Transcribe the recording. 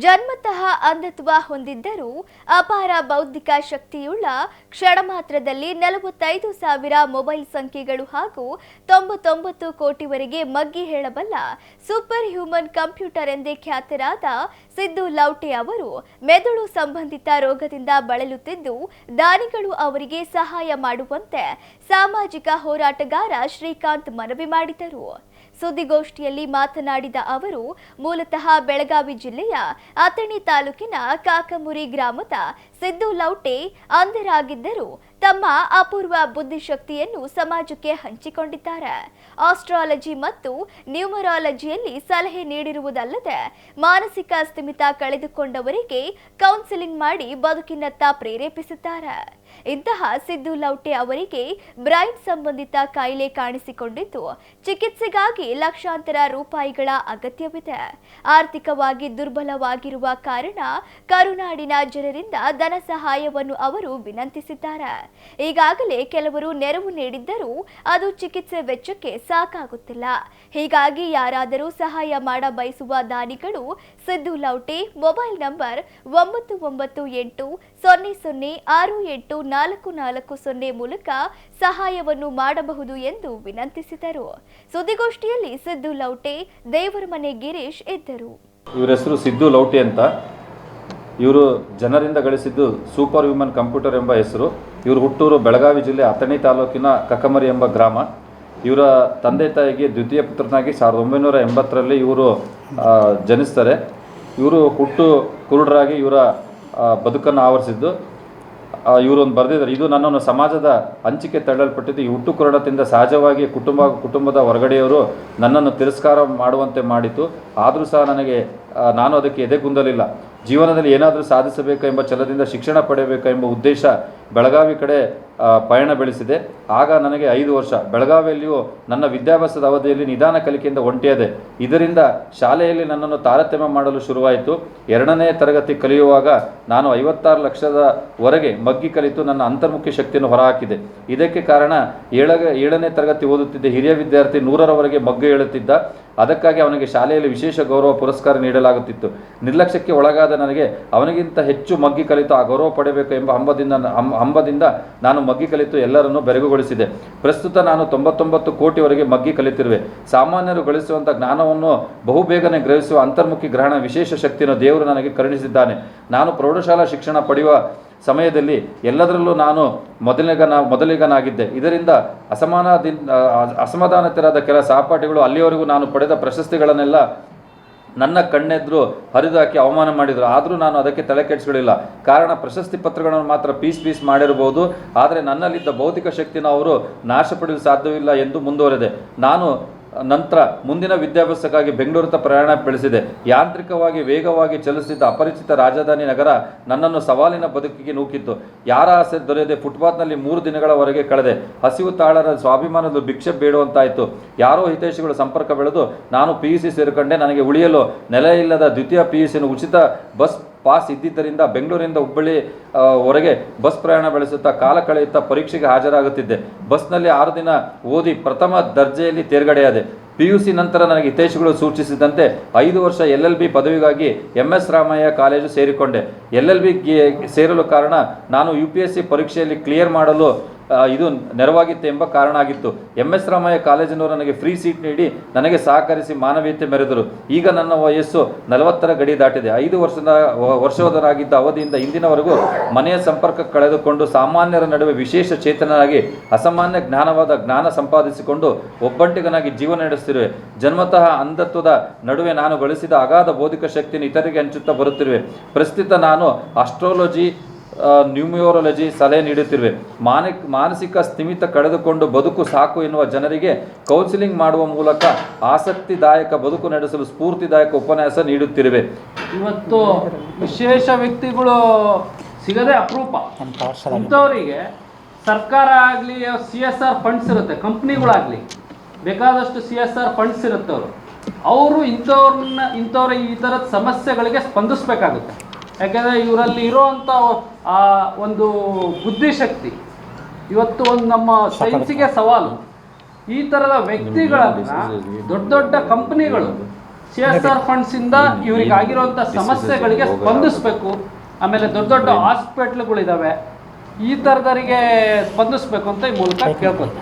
ಜನ್ಮತಃ ಅಂಧತ್ವ ಹೊಂದಿದ್ದರೂ ಅಪಾರ ಬೌದ್ಧಿಕ ಶಕ್ತಿಯುಳ್ಳ ಕ್ಷಣ ಮಾತ್ರದಲ್ಲಿ 45,000 ಮೊಬೈಲ್ ಸಂಖ್ಯೆಗಳು ಹಾಗೂ 99 ಕೋಟಿವರೆಗೆ ಮಗ್ಗಿ ಹೇಳಬಲ್ಲ ಸೂಪರ್ ಹ್ಯೂಮನ್ ಕಂಪ್ಯೂಟರ್ ಎಂದೇ ಖ್ಯಾತರಾದ ಸಿದ್ದು ಲೌಟೆ ಅವರು ಮೆದುಳು ಸಂಬಂಧಿತ ರೋಗದಿಂದ ಬಳಲುತ್ತಿದ್ದು ದಾನಿಗಳು ಅವರಿಗೆ ಸಹಾಯ ಮಾಡುವಂತೆ ಸಾಮಾಜಿಕ ಹೋರಾಟಗಾರ ಶ್ರೀಕಾಂತ್ ಮನವಿ ಮಾಡಿದರು. ಸುದ್ದಿಗೋಷ್ಠಿಯಲ್ಲಿ ಮಾತನಾಡಿದ ಅವರು ಮೂಲತಃ ಬೆಳಗಾವಿ ಜಿಲ್ಲೆಯ ಅಥಣಿ ತಾಲೂಕಿನ ಕಾಕಮುರಿ ಗ್ರಾಮದ ಸಿದ್ದು ಲೌಟೆ ಅಂಧರಾಗಿದ್ದರೂ ತಮ್ಮ ಅಪೂರ್ವ ಬುದ್ಧಿಶಕ್ತಿಯನ್ನು ಸಮಾಜಕ್ಕೆ ಹಂಚಿಕೊಂಡಿದ್ದಾರೆ. ಆಸ್ಟ್ರಾಲಜಿ ಮತ್ತು ನ್ಯೂಮರಾಲಜಿಯಲ್ಲಿ ಸಲಹೆ ನೀಡಿರುವುದಲ್ಲದೆ ಮಾನಸಿಕ ಸ್ಥಿಮಿತ ಕಳೆದುಕೊಂಡವರಿಗೆ ಕೌನ್ಸಿಲಿಂಗ್ ಮಾಡಿ ಬದುಕಿನತ್ತ ಪ್ರೇರೇಪಿಸುತ್ತಾರೆ. ಇಂತಹ ಸಿದ್ದು ಲೌಟೆ ಅವರಿಗೆ ಬ್ರೈನ್ ಸಂಬಂಧಿತ ಕಾಯಿಲೆ ಕಾಣಿಸಿಕೊಂಡಿದ್ದು ಚಿಕಿತ್ಸೆಗಾಗಿ ಲಕ್ಷಾಂತರ ರೂಪಾಯಿಗಳ ಅಗತ್ಯವಿದೆ. ಆರ್ಥಿಕವಾಗಿ ದುರ್ಬಲವಾಗಿರುವ ಕಾರಣ ಕರುನಾಡಿನ ಜನರಿಂದ ಧನ ಸಹಾಯವನ್ನು ಅವರು ವಿನಂತಿಸಿದ್ದಾರೆ. ಈಗಾಗಲೇ ಕೆಲವರು ನೆರವು ನೀಡಿದ್ದರೂ ಅದು ಚಿಕಿತ್ಸೆ ವೆಚ್ಚಕ್ಕೆ ಸಾಕಾಗುತ್ತಿಲ್ಲ. ಹೀಗಾಗಿ ಯಾರಾದರೂ ಸಹಾಯ ಮಾಡ ಬಯಸುವ ದಾನಿಗಳು ಸಿದ್ದು ಲೌಟೆ ಮೊಬೈಲ್ ನಂಬರ್ 9980068440 ಮೂಲಕ ಸಹಾಯವನ್ನು ಮಾಡಬಹುದು ಎಂದು ವಿನಂತಿಸಿದರು. ಸುದ್ದಿಗೋಷ್ಠಿಯಲ್ಲಿ ಸಿದ್ದು ಲೌಟೆ, ದೇವರಮನೆ ಗಿರೀಶ್ ಇದ್ದರು. ಇವರ ಹೆಸರು ಸಿದ್ದು ಲೌಟೆ ಅಂತ. ಇವರು ಜನರಿಂದ ಗಳಿಸಿದ್ದು ಸೂಪರ್ ಹ್ಯೂಮನ್ ಕಂಪ್ಯೂಟರ್ ಎಂಬ ಹೆಸರು. ಇವರು ಹುಟ್ಟೂರು ಬೆಳಗಾವಿ ಜಿಲ್ಲೆ ಅಥಣಿ ತಾಲೂಕಿನ ಕಕಮರಿ ಎಂಬ ಗ್ರಾಮ. ಇವರ ತಂದೆ ತಾಯಿಗೆ ದ್ವಿತೀಯ ಪುತ್ರನಾಗಿ 1980ರಲ್ಲಿ ಇವರು ಜನಿಸ್ತಾರೆ. ಇವರು ಹುಟ್ಟು ಕುರುಡರಾಗಿ ಇವರ ಬದುಕನ್ನು ಆವರಿಸಿದ್ದು. ಇವರೊಂದು ಬರೆದಿದ್ದಾರೆ, ಇದು ನನ್ನನ್ನು ಸಮಾಜದ ಹಂಚಿಕೆ ತಳ್ಳಲ್ಪಟ್ಟಿದ್ದು. ಈ ಹುಟ್ಟು ಕುರುಡದಿಂದ ಸಹಜವಾಗಿ ಕುಟುಂಬದ ಹೊರಗಡೆಯವರು ನನ್ನನ್ನು ತಿರಸ್ಕಾರ ಮಾಡುವಂತೆ ಮಾಡಿತು. ಆದರೂ ಸಹ ನಾನು ಅದಕ್ಕೆ ಎದೆಗುಂದಲಿಲ್ಲ. ಜೀವನದಲ್ಲಿ ಏನಾದರೂ ಸಾಧಿಸಬೇಕು ಎಂಬ ಛಲದಿಂದ ಶಿಕ್ಷಣ ಪಡೆಯಬೇಕು ಎಂಬ ಉದ್ದೇಶ ಬೆಳಗಾವಿ ಕಡೆ ಪಯಣ ಬೆಳೆಸಿದೆ. ಆಗ ನನಗೆ 5 ವರ್ಷ. ಬೆಳಗಾವಿಯಲ್ಲಿಯೂ ನನ್ನ ವಿದ್ಯಾಭ್ಯಾಸದ ಅವಧಿಯಲ್ಲಿ ನಿಧಾನ ಕಲಿಕೆಯಿಂದ ಒಂಟಿಯಾದೆ. ಇದರಿಂದ ಶಾಲೆಯಲ್ಲಿ ನನ್ನನ್ನು ತಾರತಮ್ಯ ಮಾಡಲು ಶುರುವಾಯಿತು. 2ನೇ ತರಗತಿ ಕಲಿಯುವಾಗ ನಾನು 56 ಲಕ್ಷದವರೆಗೆ ಮಗ್ಗಿ ಕಲಿತು ನನ್ನ ಅಂತರ್ಮುಖಿ ಶಕ್ತಿಯನ್ನು ಹೊರಹಾಕಿದೆ. ಇದಕ್ಕೆ ಕಾರಣ 7ನೇ ತರಗತಿ ಓದುತ್ತಿದ್ದ ಹಿರಿಯ ವಿದ್ಯಾರ್ಥಿ 100ರವರೆಗೆ ಮಗ್ಗು ಹೇಳುತ್ತಿದ್ದ. ಅದಕ್ಕಾಗಿ ಅವನಿಗೆ ಶಾಲೆಯಲ್ಲಿ ವಿಶೇಷ ಗೌರವ ಪುರಸ್ಕಾರ ನೀಡಲಾಗುತ್ತಿತ್ತು. ನಿರ್ಲಕ್ಷ್ಯಕ್ಕೆ ಒಳಗಾದ ನನಗೆ ಅವನಿಗಿಂತ ಹೆಚ್ಚು ಮಗ್ಗಿ ಕಲಿತು ಆ ಗೌರವ ಪಡೆಯಬೇಕು ಎಂಬ ಹಂಬದಿಂದ ನಾನು ಮಗ್ಗಿ ಕಲಿತು ಎಲ್ಲರನ್ನೂ ಬೆರಗುಗೊಳಿಸಿದೆ. ಪ್ರಸ್ತುತ ನಾನು 99 ಕೋಟಿವರೆಗೆ ಮಗ್ಗಿ ಕಲಿತಿರುವೆ. ಸಾಮಾನ್ಯರು ಗಳಿಸುವಂಥ ಜ್ಞಾನವನ್ನು ಬಹುಬೇಗನೆ ಗ್ರಹಿಸುವ ಅಂತರ್ಮುಖಿ ಗ್ರಹಣ ವಿಶೇಷ ಶಕ್ತಿಯನ್ನು ದೇವರು ನನಗೆ ಕರುಣಿಸಿದ್ದಾನೆ. ನಾನು ಪ್ರೌಢಶಾಲಾ ಶಿಕ್ಷಣ ಪಡೆಯುವ ಸಮಯದಲ್ಲಿ ಎಲ್ಲದರಲ್ಲೂ ನಾನು ಮೊದಲಿಗನಾಗಿದ್ದೆ. ಇದರಿಂದ ಅಸಮಾಧಾನಿತರಾದ ಕೆಲ ಸಹಪಾಠಿಗಳು ಅಲ್ಲಿಯವರೆಗೂ ನಾನು ಪಡೆದ ಪ್ರಶಸ್ತಿಗಳನ್ನೆಲ್ಲ ನನ್ನ ಕಣ್ಣೆದ್ರು ಹರಿದು ಹಾಕಿ ಅವಮಾನ ಮಾಡಿದರು. ಆದರೂ ನಾನು ಅದಕ್ಕೆ ತಲೆ ಕೆಡಿಸಿಕೊಳ್ಳಿಲ್ಲ. ಕಾರಣ ಪ್ರಶಸ್ತಿ ಪತ್ರಗಳನ್ನು ಮಾತ್ರ ಪೀಸ್ ಮಾಡಿರಬಹುದು, ಆದರೆ ನನ್ನಲ್ಲಿದ್ದ ಭೌತಿಕ ಶಕ್ತಿನ ಅವರು ನಾಶಪಡಿಸಲು ಸಾಧ್ಯವಿಲ್ಲ ಎಂದು ಮುಂದುವರೆದೆ. ನಾನು ನಂತರ ಮುಂದಿನ ವಿದ್ಯಾಭ್ಯಾಸಕ್ಕಾಗಿ ಬೆಂಗಳೂರಿನ ಪ್ರಯಾಣ ಬೆಳೆಸಿದೆ. ಯಾಂತ್ರಿಕವಾಗಿ ವೇಗವಾಗಿ ಚಲಿಸುತ್ತಿದ್ದ ಅಪರಿಚಿತ ರಾಜಧಾನಿ ನಗರ ನನ್ನನ್ನು ಸವಾಲಿನ ಬದುಕಿಗೆ ನೂಕಿತ್ತು. ಯಾರ ಆಸೆ ದೊರೆಯದೆ ಫುಟ್ಪಾತ್ನಲ್ಲಿ 3 ದಿನಗಳವರೆಗೆ ಕಳೆದೆ. ಹಸಿವು ತಾಳರ ಸ್ವಾಭಿಮಾನದ ಭಿಕ್ಷೆ ಬೇಡುವಂತಾಯಿತು. ಯಾರೋ ಹಿತೈಷಿಗಳು ಸಂಪರ್ಕ ಬೆಳೆದು ನಾನು PUC ಸೇರಿಕೊಂಡೆ. ನನಗೆ ಉಳಿಯಲು ನೆಲೆ ಇಲ್ಲದ ದ್ವಿತೀಯ PUCನ ಉಚಿತ ಬಸ್ ಪಾಸ್ ಇದ್ದಿದ್ದರಿಂದ ಬೆಂಗಳೂರಿಂದ ಹುಬ್ಬಳ್ಳಿ ಹೊರಗೆ ಬಸ್ ಪ್ರಯಾಣ ಬೆಳೆಸುತ್ತಾ ಕಾಲ ಕಳೆಯುತ್ತಾ ಪರೀಕ್ಷೆಗೆ ಹಾಜರಾಗುತ್ತಿದ್ದೆ. ಬಸ್ನಲ್ಲಿ 6 ದಿನ ಓದಿ ಪ್ರಥಮ ದರ್ಜೆಯಲ್ಲಿ ತೇರ್ಗಡೆಯಾದೆ. PUC ನಂತರ ನನಗೆ ಹಿತೈಷಿಗಳು ಸೂಚಿಸಿದಂತೆ 5 ವರ್ಷ LLB ಪದವಿಗಾಗಿ MS ರಾಮಯ್ಯ ಕಾಲೇಜು ಸೇರಿಕೊಂಡೆ. LLB ಸೇರಲು ಕಾರಣ ನಾನು UPSC ಪರೀಕ್ಷೆಯಲ್ಲಿ ಕ್ಲಿಯರ್ ಮಾಡಲು ಇದು ನೆರವಾಗಿತ್ತು ಎಂಬ ಕಾರಣ ಆಗಿತ್ತು. MS ರಾಮಯ್ಯ ಕಾಲೇಜಿನವರು ನನಗೆ ಫ್ರೀ ಸೀಟ್ ನೀಡಿ ನನಗೆ ಸಹಕರಿಸಿ ಮಾನವೀಯತೆ ಮೆರೆದರು. ಈಗ ನನ್ನ ವಯಸ್ಸು 40ರ ಗಡಿ ದಾಟಿದೆ. 5 ವರ್ಷದವರಾಗಿದ್ದ ಅವಧಿಯಿಂದ ಇಂದಿನವರೆಗೂ ಮನೆಯ ಸಂಪರ್ಕ ಕಳೆದುಕೊಂಡು ಸಾಮಾನ್ಯರ ನಡುವೆ ವಿಶೇಷ ಚೇತನನಾಗಿ ಅಸಾಮಾನ್ಯ ಜ್ಞಾನ ಸಂಪಾದಿಸಿಕೊಂಡು ಒಬ್ಬಂಟಿಗನಾಗಿ ಜೀವನ ನಡೆಸುತ್ತಿರುವೆ. ಜನ್ಮತಃ ಅಂಧತ್ವದ ನಡುವೆ ನಾನು ಗಳಿಸಿದ ಅಗಾಧ ಬೌದ್ಧಿಕ ಶಕ್ತಿಯನ್ನು ಇತರರಿಗೆ ಹಂಚುತ್ತಾ ಬರುತ್ತಿರುವೆ. ಪ್ರಸ್ತುತ ನಾನು ಆಸ್ಟ್ರಾಲಜಿ ನ್ಯೂಮರಾಲಜಿ ಸಲಹೆ ನೀಡುತ್ತಿರುವೆ. ಮಾನಸಿಕ ಸ್ಥಿಮಿತ ಕಳೆದುಕೊಂಡು ಬದುಕು ಸಾಕು ಎನ್ನುವ ಜನರಿಗೆ ಕೌನ್ಸಿಲಿಂಗ್ ಮಾಡುವ ಮೂಲಕ ಆಸಕ್ತಿದಾಯಕ ಬದುಕು ನಡೆಸಲು ಸ್ಫೂರ್ತಿದಾಯಕ ಉಪನ್ಯಾಸ ನೀಡುತ್ತಿರುವೆ. ಇವತ್ತು ವಿಶೇಷ ವ್ಯಕ್ತಿಗಳು ಸಿಗದೆ ಅಪರೂಪ. ಇಂಥವರಿಗೆ ಸರ್ಕಾರ ಆಗಲಿ CSR ಫಂಡ್ಸ್ ಇರುತ್ತೆ, ಕಂಪ್ನಿಗಳಾಗಲಿ ಬೇಕಾದಷ್ಟು CSR ಫಂಡ್ಸ್ ಇರುತ್ತೆ. ಅವರು ಇಂಥವ್ರ ಈ ಥರದ ಸಮಸ್ಯೆಗಳಿಗೆ ಸ್ಪಂದಿಸಬೇಕಾಗುತ್ತೆ. ಯಾಕೆಂದರೆ ಇವರಲ್ಲಿ ಇರೋವಂಥ ಒಂದು ಬುದ್ಧಿಶಕ್ತಿ ಇವತ್ತು ಒಂದು ನಮ್ಮ ಸೈನ್ಸಿಗೆ ಸವಾಲು. ಈ ಥರದ ವ್ಯಕ್ತಿಗಳನ್ನು ದೊಡ್ಡ ಕಂಪ್ನಿಗಳು CSR ಫಂಡ್ಸ್ ಇಂದ ಇವ್ರಿಗೆ ಆಗಿರುವಂತ ಸಮಸ್ಯೆಗಳಿಗೆ ಸ್ಪಂದಿಸಬೇಕು. ಆಮೇಲೆ ದೊಡ್ಡ ದೊಡ್ಡ ಹಾಸ್ಪಿಟ್ಲ್ಗಳಿದಾವೆ, ಈ ಥರದವರಿಗೆ ಸ್ಪಂದಿಸಬೇಕು ಅಂತ ಈ ಮೂಲಕ ಕೇಳ್ಕೊತೀನಿ.